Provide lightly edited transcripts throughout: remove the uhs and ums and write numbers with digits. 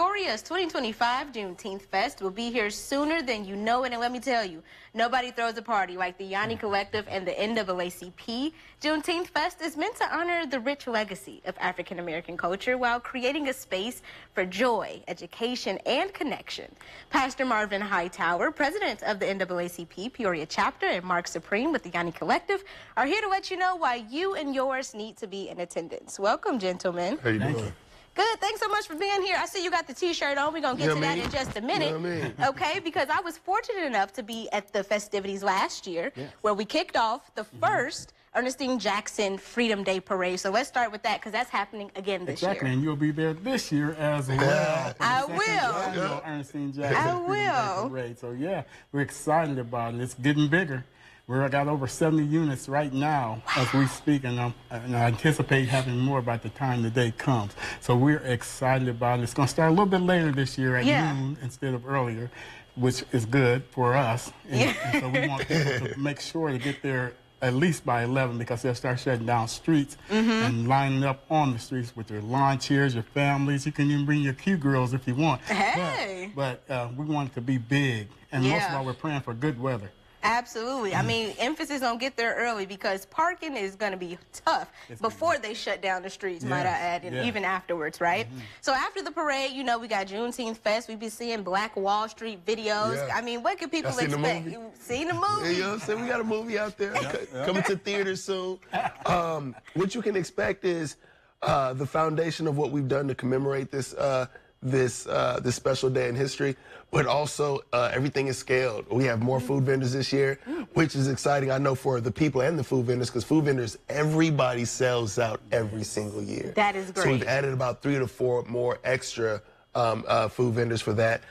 Peoria's 2025 Juneteenth Fest will be here sooner than you know it, and let me tell you, nobody throws a party like the Yanni Collective and the NAACP. Juneteenth Fest is meant to honor the rich legacy of African American culture while creating a space for joy, education, and connection. Pastor Marvin Hightower, president of the NAACP Peoria chapter, and Mark Supreme with the Yanni Collective are here to let you know why you and yours need to be in attendance. Welcome, gentlemen. How you doing? Good. Thanks so much for being here. I see you got the T-shirt on. We're going to get to that in just a minute. You know what I mean? Okay, because I was fortunate enough to be at the festivities last year where we kicked off the first Ernestine Jackson Freedom Day Parade. So let's start with that because that's happening again this year. Exactly, and you'll be there this year as well. I will. Ernestine Jackson I Freedom Day will. Parade. So yeah, we're excited about it. It's getting bigger. We've got over 70 units right now as we speak, and I anticipate having more by the time the day comes. So we're excited about it. It's going to start a little bit later this year at noon instead of earlier, which is good for us. And so we want people to make sure to get there at least by 11 because they'll start shutting down streets and lining up on the streets with your lawn chairs, your families. You can even bring your cute girls if you want. Hey! But we want it to be big, and most of all, we're praying for good weather. Absolutely. I mean, emphasis on get there early because parking is going to be tough before they shut down the streets, might I add, and even afterwards, right? So after the parade, you know, we got Juneteenth Fest. We've been seeing Black Wall Street videos. I mean, what can people expect? You've seen the movie? Yeah, you know what I'm saying? We got a movie out there coming to theaters soon. What you can expect is the foundation of what we've done to commemorate this this special day in history, but also everything is scaled. We have more food vendors this year, which is exciting, I know, for the people and the food vendors, because food vendors, everybody sells out every single year. That is great. So we've added about 3 to 4 more extra food vendors for that.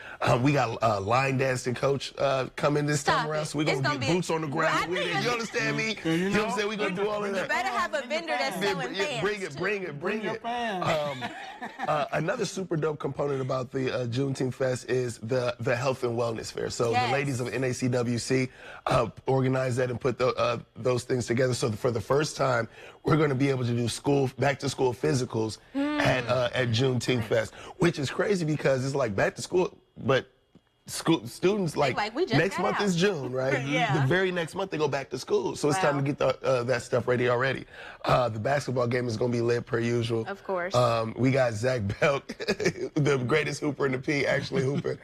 We got line dancing coach coming this time around, so we're going to get boots on the ground with it. You understand me? You know what I'm saying? We're going to do all of that. You better have a vendor that's selling fans. Bring it. Another super dope component about the Juneteenth Fest is the health and wellness fair. So the ladies of NACWC organized that and put those things together. So for the first time, we're going to be able to do back to school physicals at Juneteenth Fest, which is crazy because it's like back to school, but students like next month is June, right? The very next month they go back to school, so it's time to get that stuff ready already. The basketball game is going to be lit per usual. Of course. We got Zach Belk, the greatest hooper in the P, actually hooping.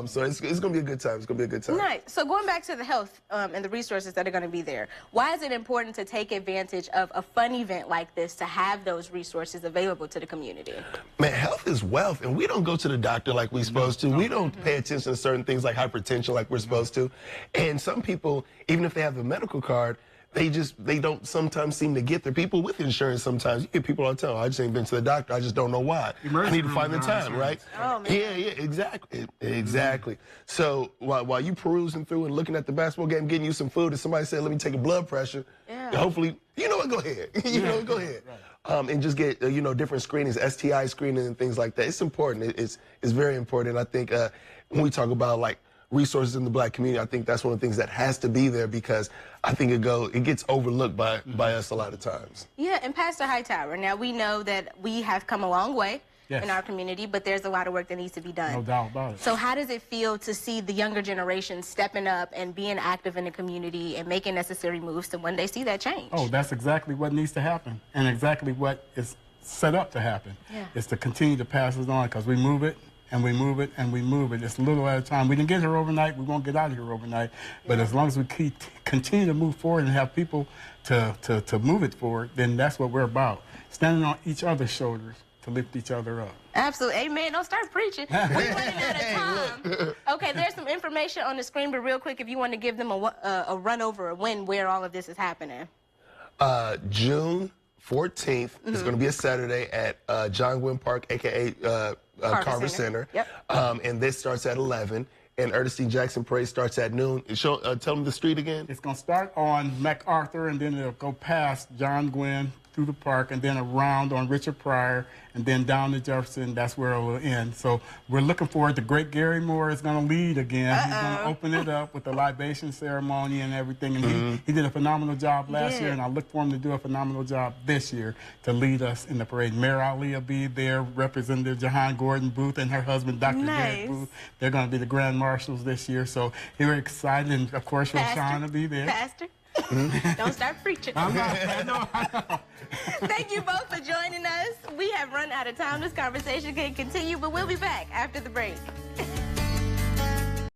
So it's going to be a good time. It's going to be a good time. Nice. So going back to the health and the resources that are going to be there, why is it important to take advantage of a fun event like this to have those resources available to the community? Man, health is wealth, and we don't go to the doctor like we're supposed to. We don't pay attention to certain things like hypertension like we're supposed to. And some people, even if they have a medical card, they don't sometimes seem to get there. People with insurance sometimes, you get people all the time, I just ain't been to the doctor, I just don't know why. I need to find the time, right? Oh, man. Yeah, exactly. So while you perusing through and looking at the basketball game, getting you some food, and somebody said, let me take a blood pressure, hopefully, you know what, go ahead. Go ahead. And just get, different screenings, STI screening and things like that. It's important. It's very important. I think when we talk about like resources in the Black community, I think that's one of the things that has to be there because I think it gets overlooked by us a lot of times. Yeah, and Pastor Hightower, now we know that we have come a long way in our community, but there's a lot of work that needs to be done. No doubt about it. So how does it feel to see the younger generation stepping up and being active in the community and making necessary moves to one day see that change? Oh, that's exactly what needs to happen and exactly what is set up to happen. Is to continue to pass it on because we move it and we move it and we move it. It's a little at a time. We didn't get here overnight. We won't get out of here overnight. But as long as we continue to move forward and have people to move it forward, then that's what we're about. Standing on each other's shoulders to lift each other up. Absolutely. Amen. Don't start preaching. We're running out of time. Okay, there's some information on the screen, but real quick, if you want to give them a run over where all of this is happening. June 14th is going to be a Saturday at John Gwynn Park, a.k.a. Carver Center. And this starts at 11. And Ernestine Jackson Parade starts at noon. Tell them the street again. It's going to start on MacArthur, and then it'll go past John Gwynn through the park, and then around on Richard Pryor, and then down to Jefferson. That's where it will end. So we're looking forward. The great Gary Moore is going to lead again. He's going to open it up with the libation ceremony and everything. And he did a phenomenal job last year, and I look for him to do a phenomenal job this year to lead us in the parade. Mayor Ali will be there, Representative Jahan Gordon Booth and her husband, Dr. Derek Booth. They're going to be the Grand Marshals this year. So we're excited, and of course, Rashawn will be there. Pastor. Don't start preaching. I know. Thank you both for joining us. We have run out of time. This conversation can continue, but we'll be back after the break.